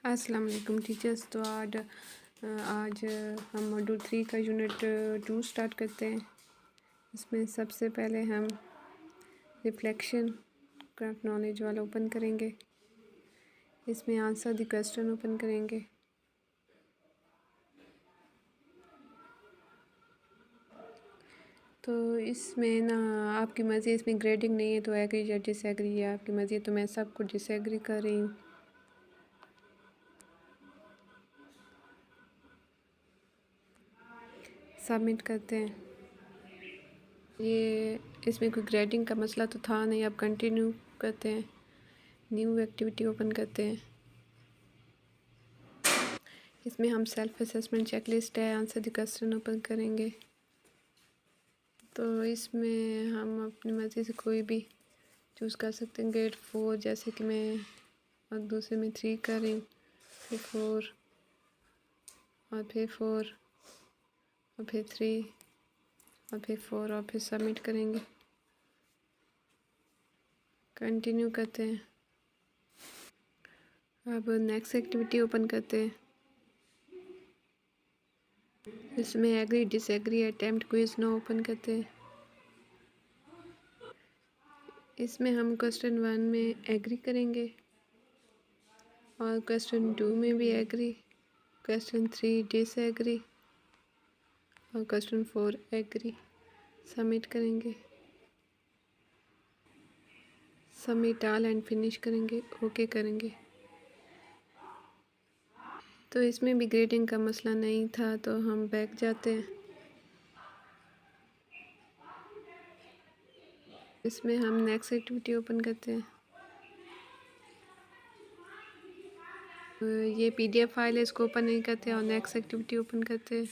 अस्सलाम वालेकुम टीचर्स। तो आज हम मॉड्यूल 3 का यूनिट 2 स्टार्ट करते हैं। इसमें सबसे पहले हम रिफ्लेक्शन क्राफ्ट नॉलेज वाला ओपन करेंगे। इसमें आंसर द क्वेश्चन ओपन करेंगे। तो इसमें ना आपकी मर्ज़ी, इसमें ग्रेडिंग नहीं है, तो एग्री या डिसएग्री है आपकी मर्ज़ी। तो मैं सबको डिसएग्री कर रही हूँ। सबमिट करते हैं। ये इसमें कोई ग्रेडिंग का मसला तो था नहीं। अब कंटिन्यू करते हैं, न्यू एक्टिविटी ओपन करते हैं। इसमें हम सेल्फ असेसमेंट चेकलिस्ट है, आंसर द क्वेश्चन ओपन करेंगे। तो इसमें हम अपनी मर्ज़ी से कोई भी चूज़ कर सकते हैं। ग्रेड 4 जैसे कि मैं, और दूसरे में 3 कर रही हूँ, फिर 4 और फिर 4 और फिर 3 और फिर 4 और फिर सबमिट करेंगे। कंटिन्यू करते हैं। अब नेक्स्ट एक्टिविटी ओपन करते हैं। इसमें agree disagree attempt quiz no open करते हैं। इसमें हम क्वेश्चन 1 में एग्री करेंगे और क्वेश्चन 2 में भी एग्री, क्वेश्चन 3 डिसएग्री और क्वेश्चन 4 एग्री। सबमिट करेंगे। सबमिट ऑल एंड फिनिश करेंगे, ओके करेंगे। तो इसमें भी ग्रेडिंग का मसला नहीं था, तो हम बैक जाते हैं। इसमें हम नेक्स्ट एक्टिविटी ओपन करते हैं। ये पीडीएफ फाइल है, इसको ओपन नहीं करते और नेक्स्ट एक्टिविटी ओपन करते हैं।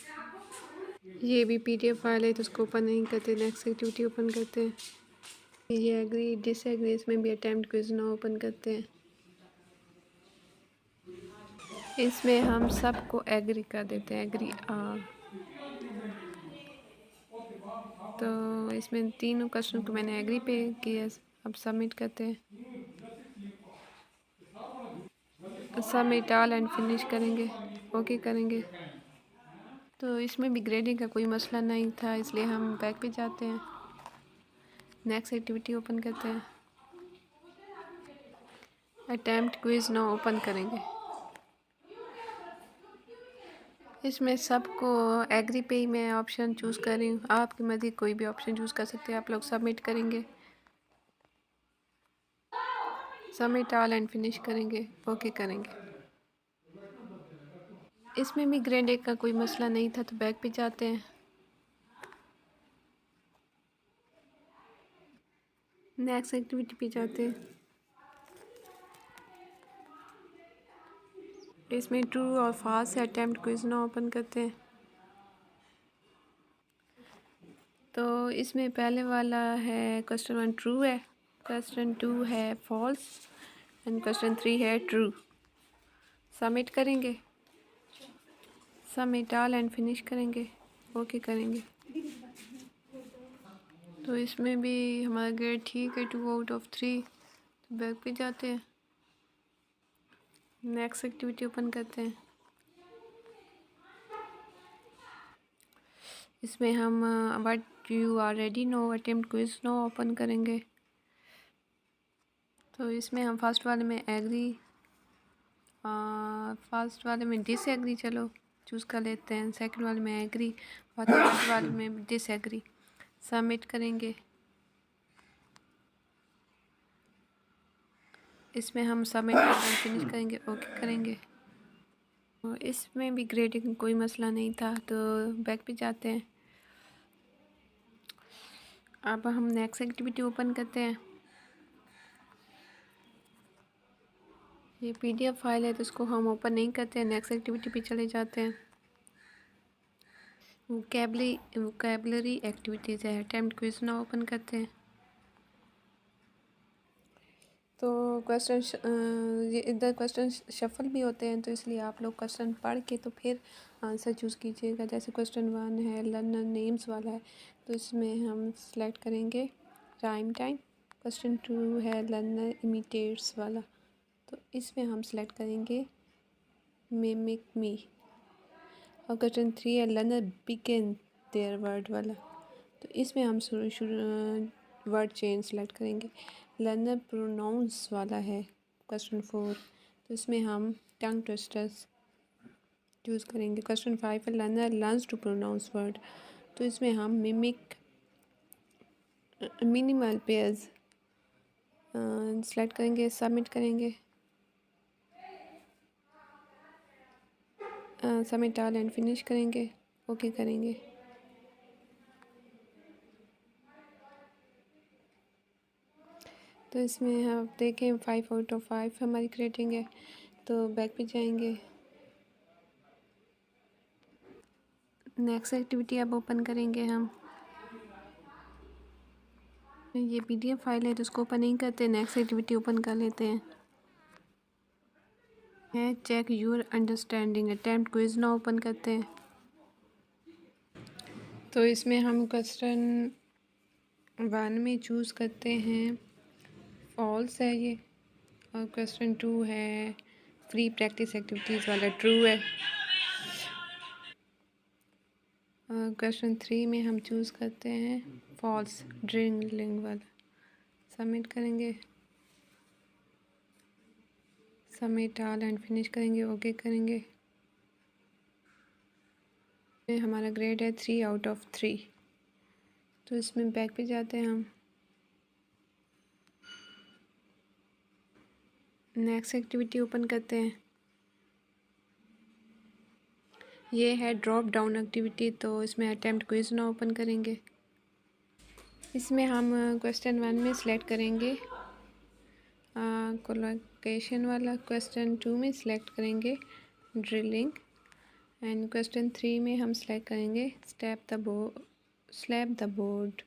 ये भी पीडीएफ फाइल है, तो इसको ओपन नहीं करते, नेक्स्ट एक्टिविटी ओपन करते हैं। ये एग्री डिसएग्री, इसमें भी अटेम्प्ट क्विज नो ओपन करते हैं। इसमें हम सबको एग्री कर देते हैं, एग्री ऑल। तो इसमें तीनों क्वेश्चन को मैंने एग्री पे किया। अब सबमिट करते हैं। सबमिट ऑल एंड फिनिश करेंगे, ओके करेंगे। तो इसमें भी ग्रेडिंग का कोई मसला नहीं था, इसलिए हम बैक पे जाते हैं। नेक्स्ट एक्टिविटी ओपन करते हैं। अटेम्प्ट क्विज नो ओपन करेंगे। इसमें सबको एग्री पे ही मैं ऑप्शन चूज़ कर रही हूँ। आपकी मर्ज़ी, कोई भी ऑप्शन चूज़ कर सकते हैं। आप लोग सबमिट करेंगे। सबमिट ऑल एंड फिनिश करेंगे, ओके करेंगे। इसमें भी ग्रेडिंग का कोई मसला नहीं था, तो बैक पे जाते हैं। नेक्स्ट एक्टिविटी पे जाते हैं। इसमें ट्रू और फॉल्स से अटेम्प्ट क्विज नो ओपन करते हैं। तो इसमें पहले वाला है क्वेश्चन 1 ट्रू है, क्वेश्चन 2 है फॉल्स एंड क्वेश्चन 3 है ट्रू। सबमिट करेंगे। सबमिट ऑल एंड फिनिश करेंगे, ओके करेंगे। तो इसमें भी हमारा ग्रेड ठीक है, 2 आउट ऑफ 3। तो बैक पे जाते हैं। नेक्स्ट एक्टिविटी ओपन करते हैं। इसमें हम but you already know attempt quiz no open करेंगे। तो इसमें हम फर्स्ट वाले में एग्री, फर्स्ट वाले में डिसएग्री चलो चूज़ कर लेते हैं। सेकंड वाले में एग्री और थर्ड वाले में डिसएग्री। सबमिट करेंगे। इसमें हम सबमिट करके फिनिश करेंगे, ओके करेंगे। तो इसमें भी ग्रेडिंग कोई मसला नहीं था, तो बैक पे जाते हैं। अब हम नेक्स्ट एक्टिविटी ओपन करते हैं। ये पीडीएफ फाइल है, तो इसको हम ओपन नहीं करते हैं। नेक्स्ट एक्टिविटी पे चले जाते हैं। वोकैबलरी एक्टिविटीज़ है, अटेम्प्ट क्विज ना ओपन करते हैं। तो ये इधर क्वेश्चन शफल भी होते हैं, तो इसलिए आप लोग क्वेश्चन पढ़ के तो फिर आंसर चूज़ कीजिएगा। जैसे क्वेश्चन 1 है लर्नर नेम्स वाला है, तो इसमें हम सेलेक्ट करेंगे राइम टाइम। क्वेश्चन 2 है लर्नर इमिटेट्स वाला, तो इसमें हम सेलेक्ट करेंगे मिमिक मी। और क्वेश्चन 3 है लर्नर बिगिन देयर वर्ड वाला, तो इसमें हम वर्ड चेंज सेलेक्ट करेंगे। लर्नर प्रोनाउंस वाला है क्वेश्चन 4, तो इसमें हम टंग ट्विस्टर्स चूज़ करेंगे। क्वेश्चन 5 है learner learns to pronounce word, तो इसमें हम मिमिक मिनिमल पेयर्स सेलेक्ट करेंगे, सबमिट करेंगे। सबमिट ऑल एंड फिनिश करेंगे, ओके करेंगे। तो इसमें आप देखें 5 आउट ऑफ 5 हमारी रेटिंग है। तो बैक पे जाएंगे, नेक्स्ट एक्टिविटी अब ओपन करेंगे हम। ये पीडीएफ फाइल है तो उसको ओपन नहीं करते, नेक्स्ट एक्टिविटी ओपन कर लेते हैं। है check your understanding attempt quiz ना ओपन करते हैं। तो इसमें हम क्वेश्चन 1 में चूज़ करते हैं फॉल्स है ये, और क्वेश्चन 2 है फ्री प्रैक्टिस एक्टिविटीज़ वाला ट्रू है। क्वेश्चन 3 में हम चूज़ करते हैं फॉल्स ड्रिंगलिंग वाला, सबमिट करेंगे। सबमिट ऑल एंड फिनिश करेंगे, ओके करेंगे। हमारा ग्रेड है 3 आउट ऑफ 3। तो इसमें बैक पे जाते हैं हम, नेक्स्ट एक्टिविटी ओपन करते हैं। ये है ड्रॉप डाउन एक्टिविटी, तो इसमें अटेम्प्ट क्विज ना ओपन करेंगे। इसमें हम क्वेश्चन 1 में सिलेक्ट करेंगे कोलोकेशन वाला, क्वेश्चन 2 में सिलेक्ट करेंगे ड्रिलिंग, एंड क्वेश्चन 3 में हम सिलेक्ट करेंगे slap the board,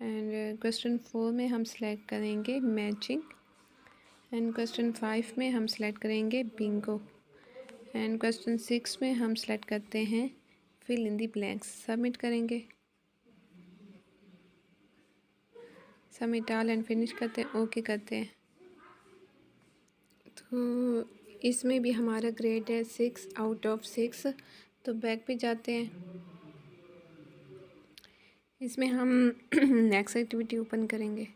and question 4 में हम सिलेक्ट करेंगे मैचिंग, एंड क्वेश्चन 5 में हम सिलेक्ट करेंगे बिंगो, एंड क्वेश्चन 6 में हम सिलेक्ट करते हैं fill in the blanks, submit करेंगे। सबमिट ऑल एंड फिनिश करते हैं, ओके करते हैं। तो इसमें भी हमारा ग्रेड है 6 आउट ऑफ 6। तो बैक पे जाते हैं, इसमें हम नेक्स्ट एक्टिविटी ओपन करेंगे।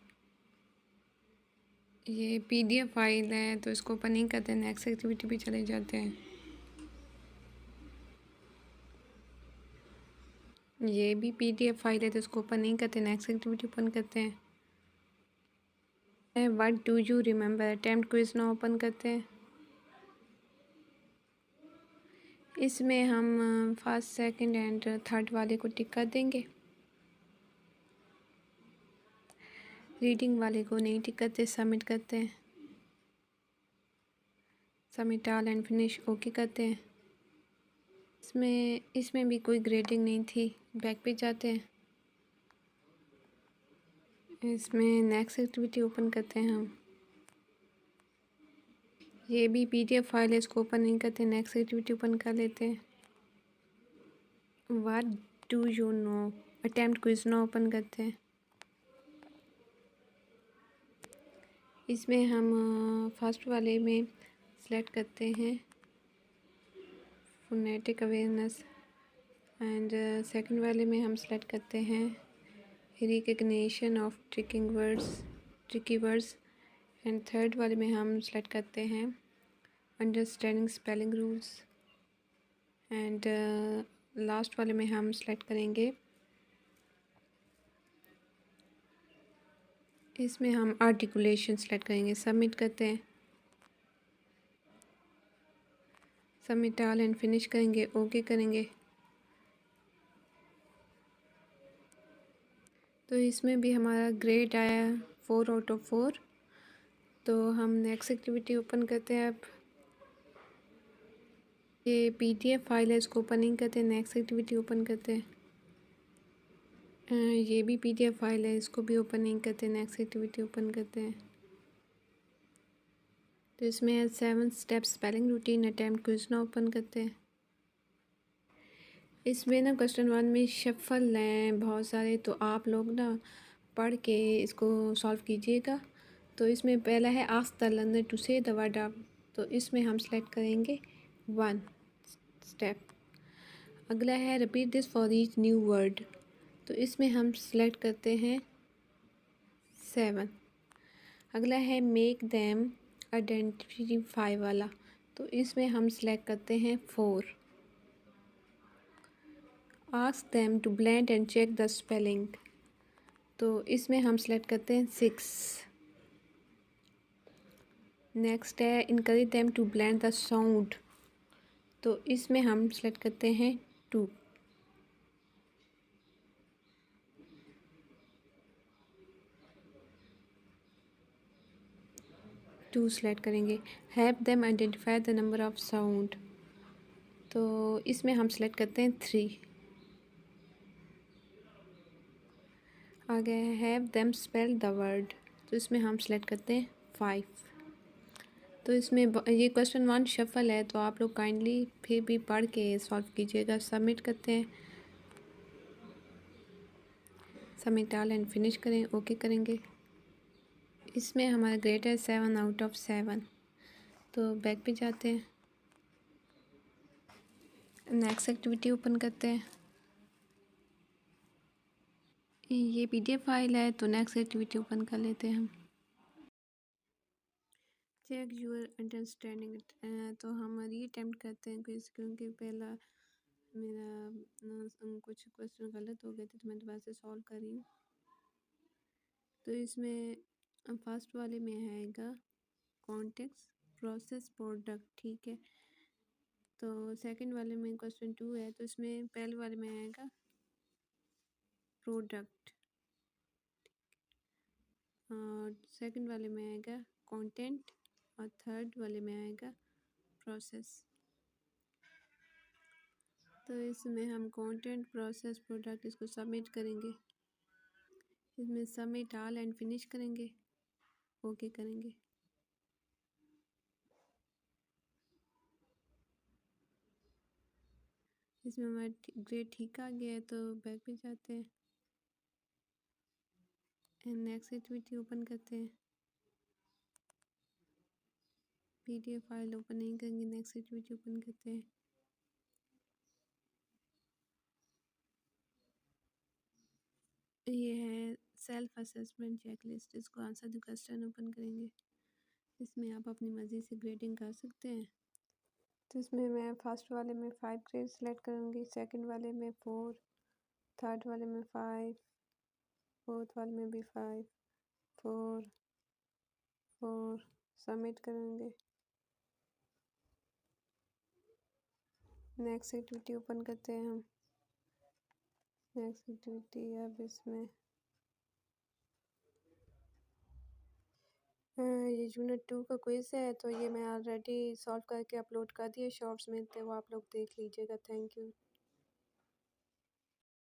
ये पीडीएफ फाइल है तो इसको ओपन नहीं करते, नेक्स्ट एक्टिविटी पे चले जाते हैं। ये भी पीडीएफ फाइल है तो इसको ओपन नहीं करते, नेक्स्ट एक्टिविटी ओपन करते हैं। What do you remember attempt quiz ना ओपन करते हैं। इसमें हम फर्स्ट सेकंड एंड थर्ड वाले को टिक कर देंगे, रीडिंग वाले को नहीं टिक करते, सबमिट करते हैं। Submit all and finish, okay करते हैं। इसमें भी कोई ग्रेडिंग नहीं थी, बैक पे जाते हैं। इसमें नेक्स्ट एक्टिविटी ओपन करते हैं हम। ये भी पीडीएफ फाइल है, इसको ओपन नहीं करते, नेक्स्ट एक्टिविटी ओपन कर लेते हैं। What do you know attempt quiz ना ओपन करते हैं। इसमें हम फर्स्ट वाले में सेलेक्ट करते हैं फोनेटिक अवेयरनेस, एंड सेकंड वाले में हम सेलेक्ट करते हैं recognition of tricky words, and third वाले में हम सेलेक्ट करते हैं understanding spelling rules, and last वाले में हम सेलेक्ट करेंगे, इसमें हम आर्टिकुलेशन सेलेक्ट करेंगे, सबमिट करते हैं। सबमिट ऑल एंड फिनिश करेंगे, ओके करेंगे। तो इसमें भी हमारा ग्रेड आया 4 आउट ऑफ 4। तो हम नेक्स्ट एक्टिविटी ओपन करते हैं। अब ये पीडीएफ फाइल है, इसको ओपन नहीं करते, नेक्स्ट एक्टिविटी ओपन करते हैं। ये भी पीडीएफ फाइल है, इसको भी ओपन नहीं करते, नेक्स्ट एक्टिविटी ओपन करते हैं। तो इसमें 7 step spelling routine attempt quiz ना ओपन करते हैं। इसमें ना क्वेश्चन 1 में शफल हैं बहुत सारे, तो आप लोग ना पढ़ के इसको सॉल्व कीजिएगा। तो इसमें पहला है आस्क द लर्नर टू से द वर्ड अप, तो इसमें हम सेलेक्ट करेंगे 1 स्टेप। अगला है repeat this for each new word. तो इसमें हम सेलेक्ट करते हैं 7। अगला है मेक देम आइडेंटिफाई वाला। तो इसमें हम सेलेक्ट करते हैं 4। Ask them to blend and check the spelling. तो इसमें हम सेलेक्ट करते हैं 6। नेक्स्ट है encourage them to blend the sound. तो इसमें हम सेलेक्ट करते हैं 2। सेलेक्ट करेंगे। Help them identify the number of sound. तो इसमें हम सेलेक्ट करते हैं 3। आगे है have them spell the word. तो इसमें हम सेलेक्ट करते हैं 5। तो इसमें ये क्वेश्चन 1 शफल है, तो आप लोग काइंडली फिर भी पढ़ के सॉल्व कीजिएगा। सबमिट करते हैं, सबमिट ऑल एंड फिनिश करें, ओके करेंगे। इसमें हमारा ग्रेड है 7 आउट ऑफ 7। तो बैक पे जाते हैं, नेक्स्ट एक्टिविटी ओपन करते हैं। ये पीडीएफ फाइल है, तो नेक्स्ट एक्टिविटी ओपन कर लेते हैं हम। Check your understanding. तो हम रीअटेम्प्ट करते हैं क्योंकि पहला मेरा कुछ क्वेश्चन गलत हो गए थे, तो मैं दोबारा से सॉल्व कर रही हूँ। तो इसमें फर्स्ट वाले में आएगा कॉन्टेक्स्ट प्रोसेस प्रोडक्ट, ठीक है। तो सेकंड वाले में क्वेश्चन 2 है, तो इसमें पहले वाले में आएगा प्रोडक्ट, और सेकंड वाले में आएगा कंटेंट, और थर्ड वाले में आएगा प्रोसेस। तो इसमें हम कंटेंट प्रोसेस प्रोडक्ट इसको सबमिट करेंगे। इसमें सबमिट ऑल एंड फिनिश करेंगे, ओके करेंगे। इसमें हमारा ग्रेड ठीक आ गया है, तो बैक पे जाते हैं एंड नेक्स्ट एक्टिविटी ओपन करते हैं। पीडीएफ फाइल ओपन नहीं करेंगे, नेक्स्ट एक्टिविटी ओपन करते हैं। ये है सेल्फ असेसमेंट चेकलिस्ट। इसको आंसर द क्वेश्चन ओपन करेंगे। इसमें आप अपनी मर्ज़ी से ग्रेडिंग कर सकते हैं। तो इसमें मैं फर्स्ट वाले में 5 ग्रेड सेलेक्ट करूँगी, सेकंड वाले में 4, थर्ड वाले में 5, फोर्थ वाले में भी 5, 4, 4 सबमिट करेंगे। नेक्स्ट एक्टिविटी ओपन करते हैं हम। नेक्स्ट एक्टिविटी अब इसमें ये यूनिट 2 का क्विज़ है, तो ये मैं ऑलरेडी सॉल्व करके अपलोड कर दिया शॉर्ट्स में, तो वो आप लोग देख लीजिएगा। Thank you.